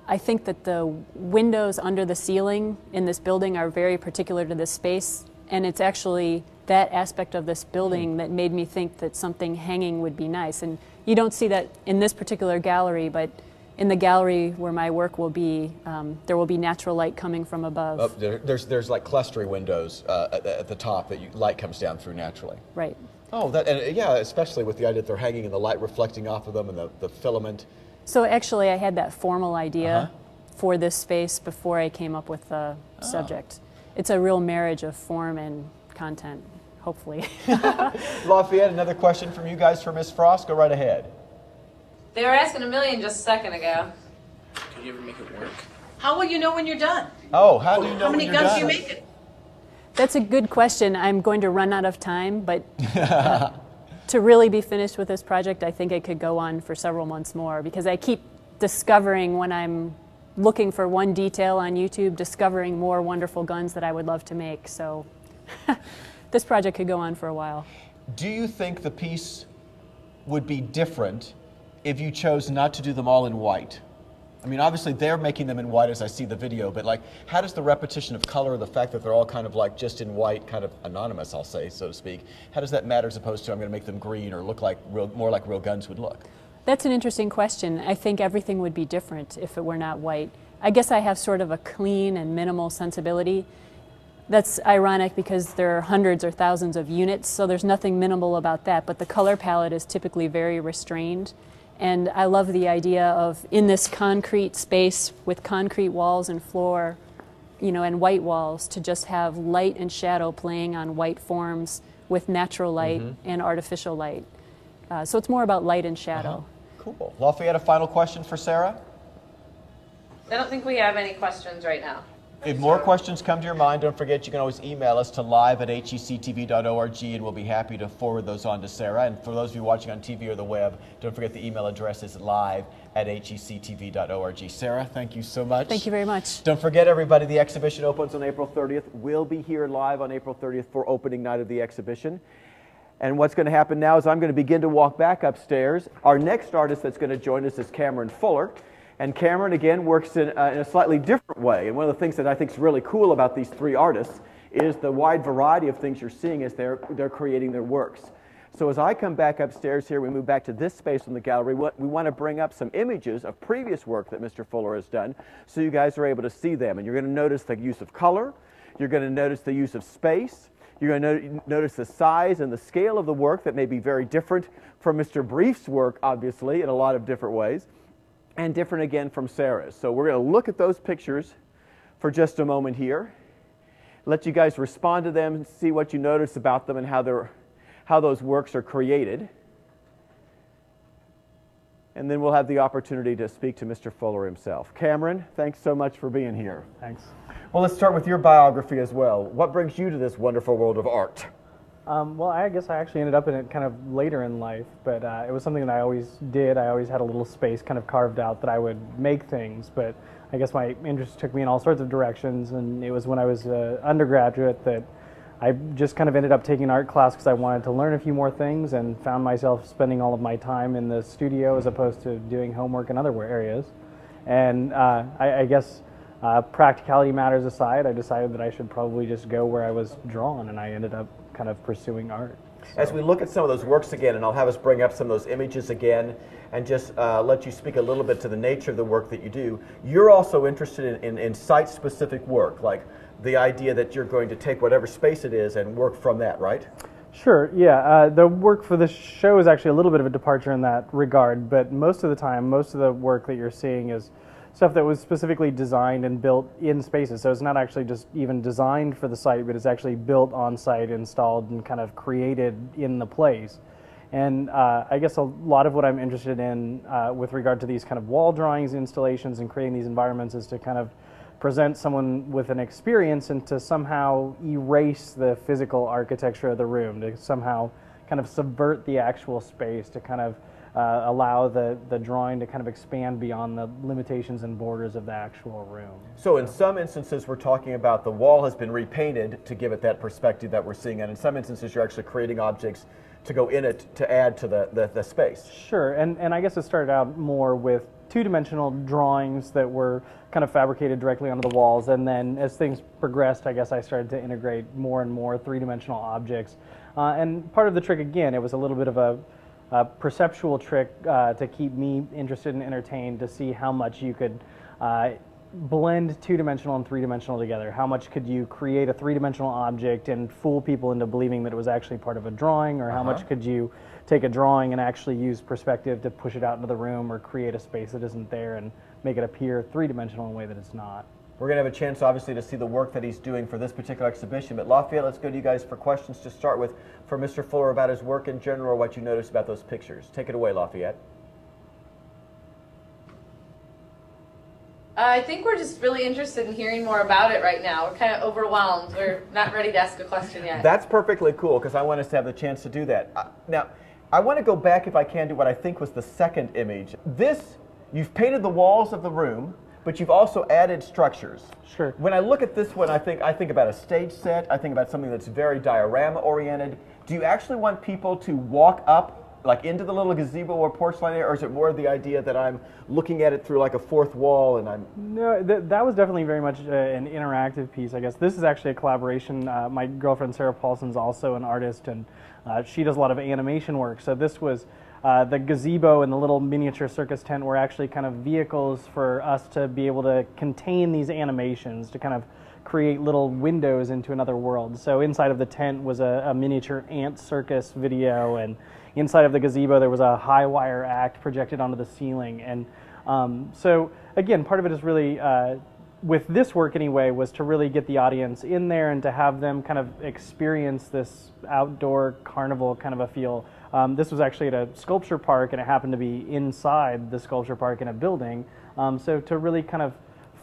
I think that the windows under the ceiling in this building are very particular to this space, and it's actually that aspect of this building that made me think that something hanging would be nice. And you don't see that in this particular gallery, but in the gallery where my work will be, there will be natural light coming from above. There's like clustering windows at the top that light comes down through naturally. Right. Oh, yeah, especially with the idea that they're hanging and the light reflecting off of them and the filament. So actually I had that formal idea for this space before I came up with the subject. It's a real marriage of form and content, hopefully. Lafayette, another question from you guys for Miss Frost. Go right ahead. They were asking a million just a second ago. Could you ever make it work? How will you know when you're done? Oh, how do you know How many when you're guns done? do you make it? That's a good question. I'm going to run out of time, but to really be finished with this project, I think it could go on for several months more, because I keep discovering, when I'm looking for one detail on YouTube, discovering more wonderful guns that I would love to make. So this project could go on for a while. Do you think the piece would be different if you chose not to do them all in white? I mean, obviously they're making them in white as I see the video, but like, how does the repetition of color, the fact that they're all kind of like just in white, kind of anonymous, I'll say, so to speak, how does that matter as opposed to I'm going to make them green or look like more like real guns would look? That's an interesting question. I think everything would be different if it were not white. I guess I have sort of a clean and minimal sensibility. That's ironic because there are hundreds or thousands of units, so there's nothing minimal about that, but the color palette is typically very restrained. And I love the idea of, in this concrete space with concrete walls and floor, you know, and white walls, to just have light and shadow playing on white forms with natural light and artificial light. So it's more about light and shadow. Cool. Lafayette, a final question for Sarah? I don't think we have any questions right now. If more questions come to your mind, don't forget you can always email us to live@hectv.org, and we'll be happy to forward those on to Sarah. And for those of you watching on TV or the web, don't forget the email address is live@hectv.org. Sarah, thank you so much. Thank you very much. Don't forget, everybody, the exhibition opens on April 30th. We'll be here live on April 30th for opening night of the exhibition. And what's going to happen now is I'm going to begin to walk back upstairs. Our next artist that's going to join us is Cameron Fuller. And Cameron, again, works in a slightly different way. And one of the things that I think is really cool about these three artists is the wide variety of things you're seeing as they're creating their works. So as I come back upstairs here, we move back to this space in the gallery. We want to bring up some images of previous work that Mr. Fuller has done so you guys are able to see them. And you're going to notice the use of color. You're going to notice the use of space. You're going to notice the size and the scale of the work that may be very different from Mr. Brief's work, obviously, in a lot of different ways, and different again from Sarah's. So we're going to look at those pictures for just a moment here, let you guys respond to them and see what you notice about them and how those works are created. And then we'll have the opportunity to speak to Mr. Fuller himself. Cameron, thanks so much for being here. Thanks. Well, let's start with your biography as well. What brings you to this wonderful world of art? Well, I guess I actually ended up in it kind of later in life, but it was something that I always did. I always had a little space kind of carved out that I would make things, but I guess my interest took me in all sorts of directions, and it was when I was an undergraduate that I just kind of ended up taking an art class because I wanted to learn a few more things, and found myself spending all of my time in the studio as opposed to doing homework in other areas. And I guess practicality matters aside, I decided that I should probably just go where I was drawn, and I ended up kind of pursuing art. So. As we look at some of those works again, and I'll have us bring up some of those images again, and just let you speak a little bit to the nature of the work that you do, you're also interested in site-specific work, like the idea that you're going to take whatever space it is and work from that, right? Sure, yeah. The work for this show is actually a little bit of a departure in that regard, but most of the time, most of the work that you're seeing is stuff that was specifically designed and built in spaces. So it's not actually just even designed for the site, but it's actually built on site, installed, and kind of created in the place. And I guess a lot of what I'm interested in with regard to these kind of wall drawings, installations, and creating these environments is to kind of present someone with an experience and to somehow erase the physical architecture of the room, to somehow kind of subvert the actual space, to kind of allow the drawing to kind of expand beyond the limitations and borders of the actual room. So in some instances we're talking about the wall has been repainted to give it that perspective that we're seeing, and in some instances you're actually creating objects to go in it to add to the space. Sure, and I guess it started out more with two-dimensional drawings that were kind of fabricated directly onto the walls, and then as things progressed, I guess I started to integrate more and more three-dimensional objects. And part of the trick, again, it was a little bit of a perceptual trick to keep me interested and entertained, to see how much you could blend two-dimensional and three-dimensional together. How much could you create a three-dimensional object and fool people into believing that it was actually part of a drawing, or how much could you take a drawing and actually use perspective to push it out into the room or create a space that isn't there and make it appear three-dimensional in a way that it's not. We're going to have a chance, obviously, to see the work that he's doing for this particular exhibition. But Lafayette, let's go to you guys for questions to start with for Mr. Fuller about his work in general, or what you noticed about those pictures. Take it away, Lafayette. I think we're just really interested in hearing more about it right now. We're kind of overwhelmed. We're not ready to ask a question yet. That's perfectly cool, because I want us to have the chance to do that. Now, I want to go back, if I can, to what I think was the second image. This, you've painted the walls of the room, but you've also added structures. Sure. When I look at this one, I think about a stage set. I think about something that's very diorama-oriented. Do you actually want people to walk up, like into the little gazebo or porcelain area, or is it more the idea that I'm looking at it through like a fourth wall and I'm... No, that was definitely very much an interactive piece, I guess. This is actually a collaboration. My girlfriend Sarah Paulson's also an artist, and she does a lot of animation work. So this was the gazebo and the little miniature circus tent were actually kind of vehicles for us to be able to contain these animations, to kind of create little windows into another world. So inside of the tent was a miniature ant circus video, and inside of the gazebo there was a high wire act projected onto the ceiling. And so again, part of it is really, with this work anyway, was to really get the audience in there and to have them kind of experience this outdoor carnival kind of a feel. This was actually at a sculpture park, and it happened to be inside the sculpture park in a building. So to really kind of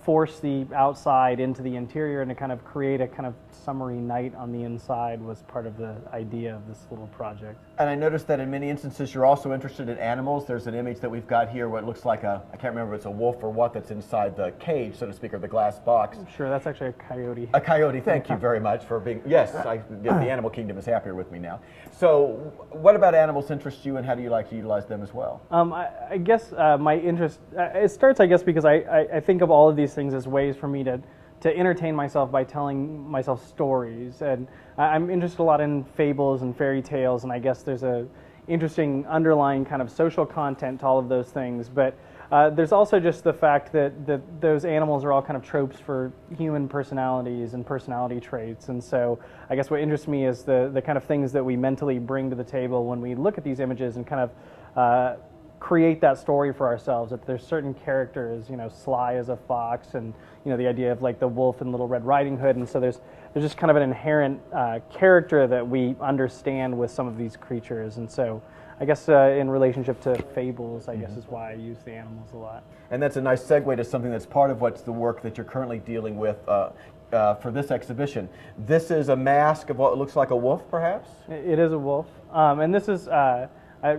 force the outside into the interior and to kind of create a kind of summery night on the inside was part of the idea of this little project. And I noticed that in many instances you're also interested in animals. There's an image that we've got here what looks like a, I can't remember if it's a wolf or what, that's inside the cage, so to speak, or the glass box. Sure, that's actually a coyote. A coyote, thank you very much for being, yes, the animal kingdom is happier with me now. So what about animals interest you, and how do you like to utilize them as well? I guess my interest, it starts, I guess, because I think of all of these things as ways for me to entertain myself by telling myself stories. And I'm interested a lot in fables and fairy tales, and I guess there's a interesting underlying kind of social content to all of those things. But there's also just the fact that those animals are all kind of tropes for human personalities and personality traits. And so I guess what interests me is the kind of things that we mentally bring to the table when we look at these images and kind of create that story for ourselves. That there's certain characters, you know, sly as a fox, and you know, the idea of like the wolf and Little Red Riding Hood, and so there's just kind of an inherent character that we understand with some of these creatures. And so I guess in relationship to fables, I guess is why I use the animals a lot. And that's a nice segue to something that's part of what's the work that you're currently dealing with for this exhibition. This is a mask of what looks like a wolf, perhaps? It is a wolf, and this is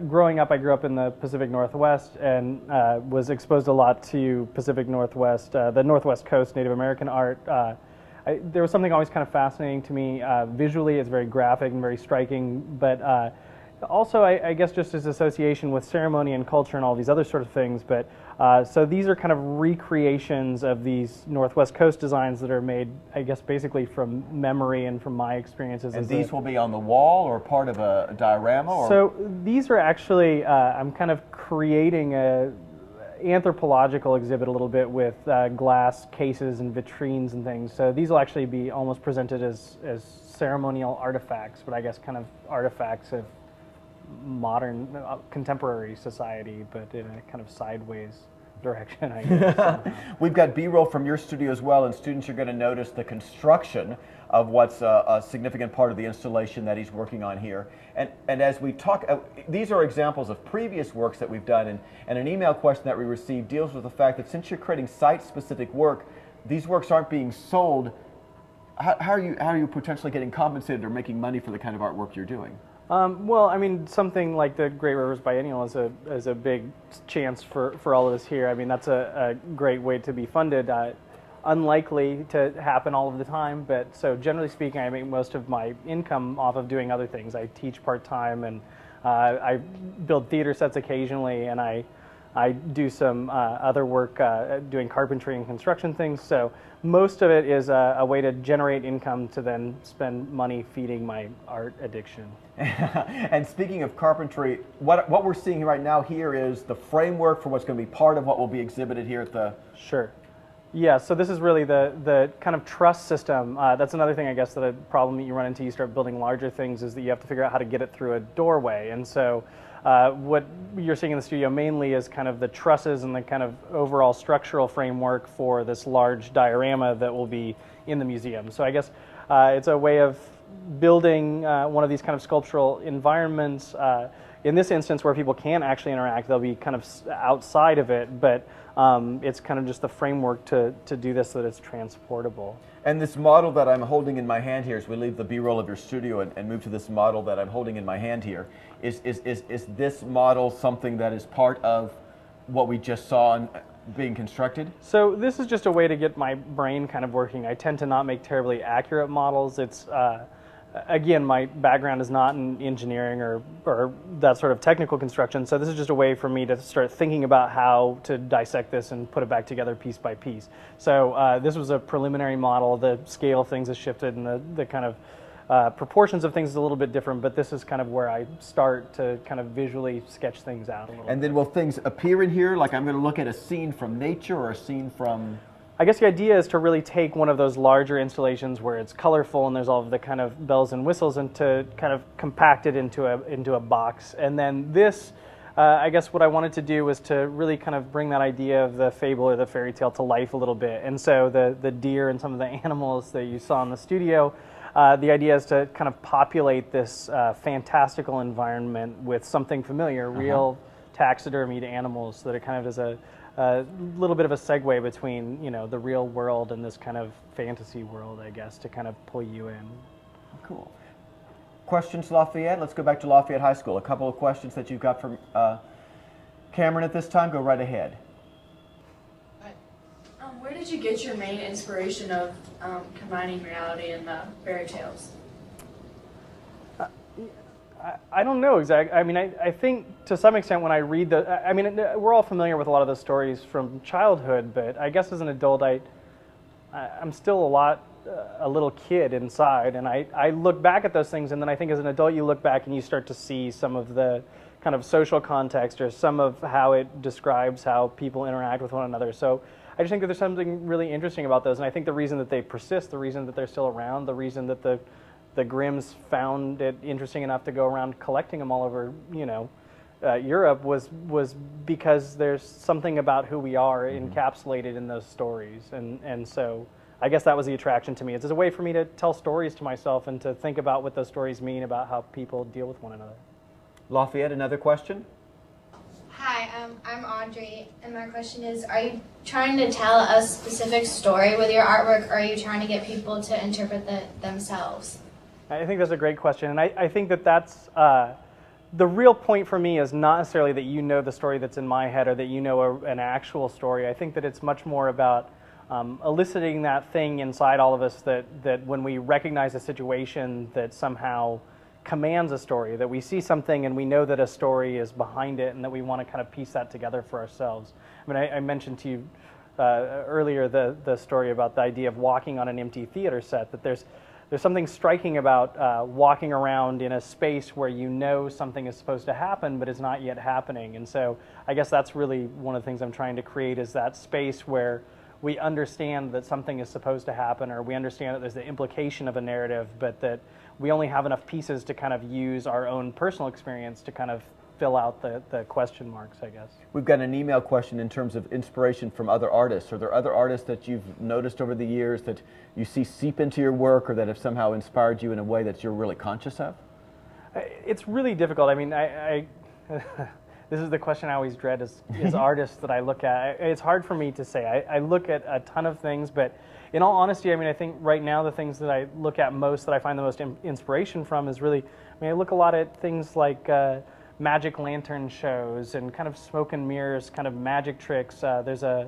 growing up. I grew up in the Pacific Northwest and was exposed a lot to Pacific Northwest, the Northwest Coast Native American art. There was something always kind of fascinating to me. Visually, it's very graphic and very striking, but also, I guess, just as association with ceremony and culture and all these other sort of things. But so these are kind of recreations of these Northwest Coast designs that are made, I guess, basically from memory and from my experiences. And these will be on the wall or part of a diorama? Or? So these are actually, I'm kind of creating a anthropological exhibit a little bit with glass cases and vitrines and things. So these will actually be almost presented as ceremonial artifacts, but I guess kind of artifacts of modern, contemporary society, but in a kind of sideways direction, I guess. We've got B-roll from your studio as well, and students are going to notice the construction of what's a significant part of the installation that he's working on here. And as we talk, these are examples of previous works that we've done, and an email question that we received deals with the fact that since you're creating site-specific work, these works aren't being sold. How are you potentially getting compensated or making money for the kind of artwork you're doing? Well, I mean, something like the Great Rivers Biennial is a big chance for all of us here. I mean, that's a great way to be funded. Unlikely to happen all of the time, but so generally speaking, I make most of my income off of doing other things. I teach part-time, and I build theater sets occasionally, and I I do some other work doing carpentry and construction things. So most of it is a way to generate income to then spend money feeding my art addiction. And speaking of carpentry, what we're seeing right now here is the framework for what's going to be part of what will be exhibited here at the... Sure. Yeah, so this is really the kind of truss system. That's another thing, I guess, that a problem that you run into, you start building larger things, is that you have to figure out how to get it through a doorway. And so what you're seeing in the studio mainly is kind of the trusses and the kind of overall structural framework for this large diorama that will be in the museum. So I guess it's a way of building one of these kind of sculptural environments. In this instance, where people can actually interact, they'll be kind of outside of it, but it's kind of just the framework to do this so that it's transportable. And this model that I'm holding in my hand here, as we leave the B-roll of your studio and move to this model that I'm holding in my hand here, is this model something that is part of what we just saw being constructed? So this is just a way to get my brain kind of working. I tend to not make terribly accurate models. It's again, my background is not in engineering or that sort of technical construction, so this is just a way for me to start thinking about how to dissect this and put it back together piece by piece. So this was a preliminary model. The scale of things has shifted, and the kind of proportions of things is a little bit different, but this is kind of where I start to kind of visually sketch things out a little bit. And then will things appear in here? Like I'm going to look at a scene from nature or a scene from... I guess the idea is to really take one of those larger installations where it's colorful and there's all of the kind of bells and whistles, and to kind of compact it into a box. And then this, I guess what I wanted to do was to really kind of bring that idea of the fable or the fairy tale to life a little bit. And so the deer and some of the animals that you saw in the studio, the idea is to kind of populate this fantastical environment with something familiar, real taxidermied animals, so that it kind of is a little bit of a segue between, you know, the real world and this kind of fantasy world, I guess, to kind of pull you in. Cool. Questions, Lafayette? Let's go back to Lafayette High School. A couple of questions that you've got from Cameron at this time. Go right ahead. Where did you get your main inspiration of combining reality and fairy tales? I don't know exactly. I mean, I think to some extent when I read I mean, we're all familiar with a lot of the stories from childhood, but I guess as an adult, I'm still a little kid inside, and I look back at those things, and then I think as an adult you look back and you start to see some of the kind of social context or some of how it describes how people interact with one another. So I just think that there's something really interesting about those, and I think the reason that they persist, the reason that they're still around, the reason that the Grimms found it interesting enough to go around collecting them all over, you know, Europe was because there's something about who we are encapsulated in those stories, and so I guess that was the attraction to me. It's a way for me to tell stories to myself and to think about what those stories mean about how people deal with one another. Lafayette, another question? Hi, I'm Audrey, and my question is, are you trying to tell a specific story with your artwork, or are you trying to get people to interpret it themselves? I think that's a great question, and I think that that's the real point for me is not necessarily that you know the story that's in my head or that you know an actual story. I think that it's much more about eliciting that thing inside all of us that when we recognize a situation that somehow commands a story, that we see something and we know that a story is behind it and that we want to kind of piece that together for ourselves. I mean, I mentioned to you earlier the story about the idea of walking on an empty theater set, that there's something striking about walking around in a space where you know something is supposed to happen, but it's not yet happening. And so I guess that's really one of the things I'm trying to create, is that space where we understand that something is supposed to happen, or we understand that there's the implication of a narrative, but that we only have enough pieces to kind of use our own personal experience to kind of fill out the question marks, I guess. We've got an email question in terms of inspiration from other artists. Are there other artists that you've noticed over the years that you see seep into your work, or that have somehow inspired you in a way that you're really conscious of? It's really difficult. I mean, this is the question I always dread is artists that I look at. It's hard for me to say. I look at a ton of things, but in all honesty, I mean, I think right now the things that I look at most, that I find the most inspiration from, is really, I mean, I look a lot at things like magic lantern shows and kind of smoke and mirrors, kind of magic tricks. There's a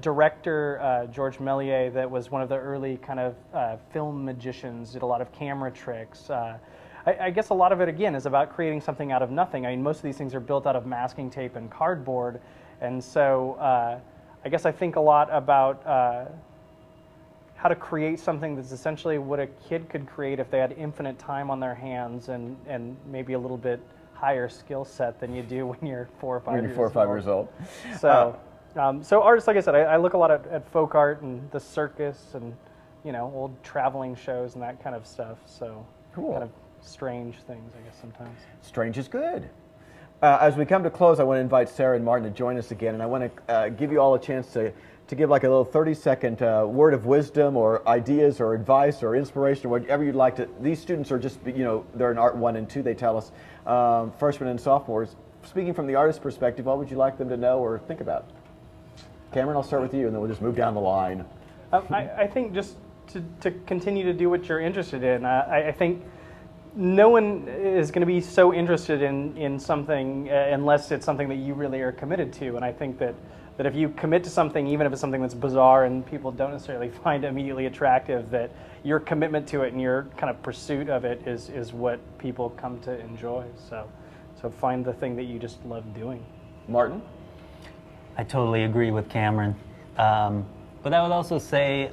director, George Méliès, that was one of the early kind of film magicians, did a lot of camera tricks. I guess a lot of it, again, is about creating something out of nothing. I mean, most of these things are built out of masking tape and cardboard, And so I guess I think a lot about how to create something that's essentially what a kid could create if they had infinite time on their hands and maybe a little bit higher skill set than you do when you're 4 or 5 years old. When you're 4 or 5 years old. So, so artists, like I said, I look a lot at folk art and the circus and, you know, old traveling shows and that kind of stuff. So cool. Kind of strange things, I guess, sometimes. Strange is good. As we come to close, I want to invite Sarah and Martin to join us again, and I want to give you all a chance to give like a little 30-second word of wisdom or ideas or advice or inspiration or whatever you'd like to. These students are just, you know, they're in Art 1 and 2, they tell us, freshmen and sophomores. Speaking from the artist's perspective, what would you like them to know or think about? Cameron, I'll start with you, and then we'll just move down the line. I think just to continue to do what you're interested in. I think no one is going to be so interested in something unless it's something that you really are committed to. And I think that if you commit to something, even if it's something that's bizarre and people don't necessarily find immediately attractive, that your commitment to it and your kind of pursuit of it is what people come to enjoy. So find the thing that you just love doing. Martin? I totally agree with Cameron. But I would also say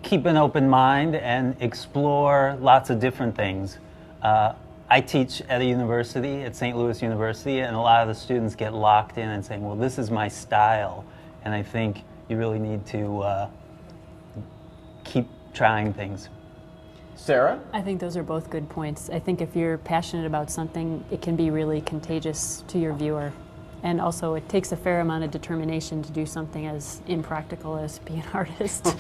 keep an open mind and explore lots of different things. I teach at a university, at St. Louis University, and a lot of the students get locked in and saying, well, this is my style. And I think you really need to keep trying things. Sarah? I think those are both good points. I think if you're passionate about something, it can be really contagious to your viewer. And also, it takes a fair amount of determination to do something as impractical as be an artist.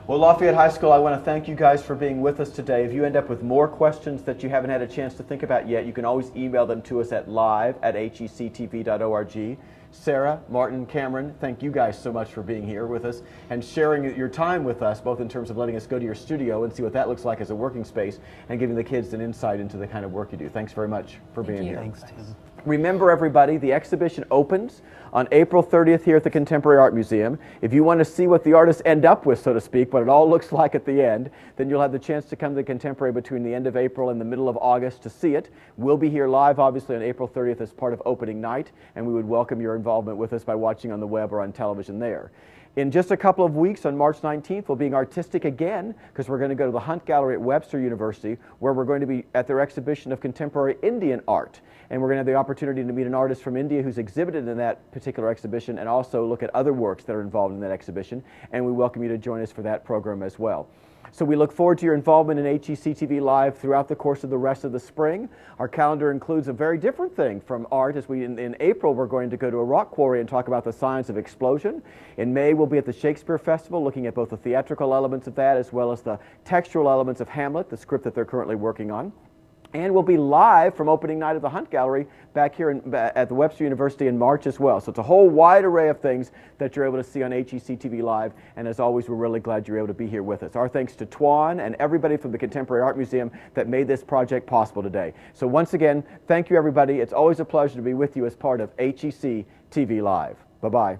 Well, Lafayette High School, I want to thank you guys for being with us today. If you end up with more questions that you haven't had a chance to think about yet, you can always email them to us at live@hectv.org. Sarah, Martin, Cameron, thank you guys so much for being here with us and sharing your time with us, both in terms of letting us go to your studio and see what that looks like as a working space and giving the kids an insight into the kind of work you do. Thanks very much for being here. Thanks, Tim. Remember, everybody, the exhibition opens on April 30th here at the Contemporary Art Museum. If you want to see what the artists end up with, so to speak, what it all looks like at the end, then you'll have the chance to come to the Contemporary between the end of April and the middle of August to see it. We'll be here live, obviously, on April 30th as part of opening night, and we would welcome your involvement with us by watching on the web or on television there. In just a couple of weeks, on March 19th, we'll be artistic again because we're going to go to the Hunt Gallery at Webster University, where we're going to be at their exhibition of contemporary Indian art. And we're going to have the opportunity to meet an artist from India who's exhibited in that particular exhibition and also look at other works that are involved in that exhibition. And we welcome you to join us for that program as well. So we look forward to your involvement in HEC TV Live throughout the course of the rest of the spring. Our calendar includes a very different thing from art. As in April, we're going to go to a rock quarry and talk about the science of explosion. In May, we'll be at the Shakespeare Festival looking at both the theatrical elements of that as well as the textual elements of Hamlet, the script that they're currently working on. And we'll be live from opening night of the Hunt Gallery back here at the Webster University in March as well. So it's a whole wide array of things that you're able to see on HEC TV Live. And as always, we're really glad you're able to be here with us. Our thanks to Twan and everybody from the Contemporary Art Museum that made this project possible today. So once again, thank you, everybody. It's always a pleasure to be with you as part of HEC TV Live. Bye-bye.